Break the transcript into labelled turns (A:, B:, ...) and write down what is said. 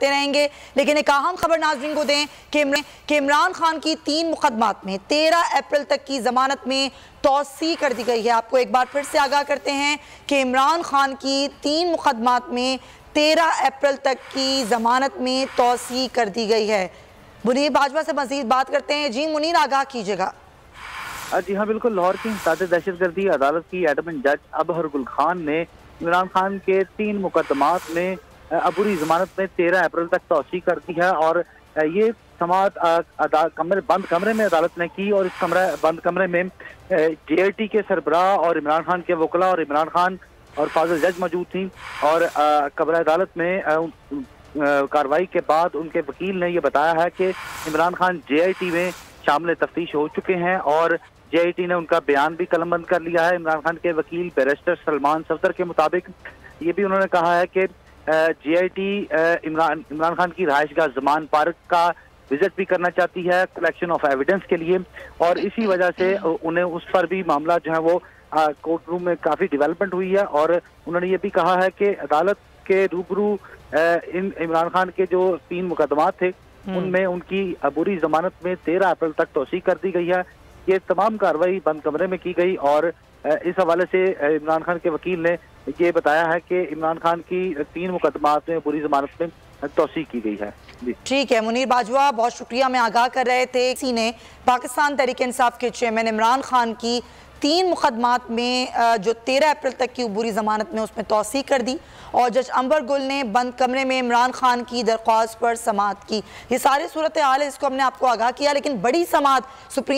A: रहेंगे। लेकिन एक अहम खबर नाज़रीन को दें कि इमरान खान की 3 मुकदमात में 13 अप्रैल तक की जमानत में तौसी कर दी गई है। आपको एक बार फिर से आगाह करते हैं कि इमरान खान की 3 मुकदमात में 13 अप्रैल तक की जमानत में तौसी कर दी गई है। मुनीर बाजवा से मजीद बात करते हैं। जी मुनीर, आगाह कीजिएगा।
B: जी हाँ, बिल्कुल। लाहौर की इंसदाद दहशतगर्दी अदालत की एडमिन जज अबहर गुल खान ने इमरान खान के 3 मुकदमात में अबूरी जमानत में 13 अप्रैल तक तौसी कर दी है। और ये समाअत बंद कमरे में अदालत ने की और इस बंद कमरे में JIT के सरबराह और इमरान खान के वकला और इमरान खान और फाजिल जज मौजूद थी। और कमरा अदालत में कार्रवाई के बाद उनके वकील ने यह बताया है कि इमरान खान JIT में शामिल तफ्तीश हो चुके हैं और JIT ने उनका बयान भी कलमबंद कर लिया है। इमरान खान के वकील बैरिस्टर सलमान सफदर के मुताबिक ये भी उन्होंने कहा है कि JIT इमरान खान की रहायशगाह ज़मान पार्क का विजिट भी करना चाहती है कलेक्शन ऑफ एविडेंस के लिए, और इसी वजह से उन्हें उस पर भी मामला जो है वो कोर्ट रूम में काफ़ी डेवलपमेंट हुई है। और उन्होंने ये भी कहा है कि अदालत के रूबरू इमरान खान के जो 3 मुकदमात थे उनमें उनकी अबूरी जमानत में 13 अप्रैल तक तौसी कर दी गई है। ये तमाम कार्रवाई बंद कमरे में की गई और इस हवाले से इमरान खान के वकील ने ये बताया है कि इमरान खान की 3 मुकदमात में बुरी जमानत में तौसी की गई है।
A: ठीक है मुनीर बाजवा, बहुत शुक्रिया। मैं आगाह कर रहे थे किसी ने पाकिस्तान तहरीक इंसाफ के चेयरमैन इमरान खान की 3 मुकदमात में जो 13 अप्रैल तक की बुरी जमानत में उसमें तौसी कर दी और जज अंबर गुल ने बंद कमरे में इमरान खान की दरख्वास्त पर समाअत की। ये सारी सूरत हाल है, इसको हमने आपको आगाह किया। लेकिन बड़ी समाअत सुप्रीम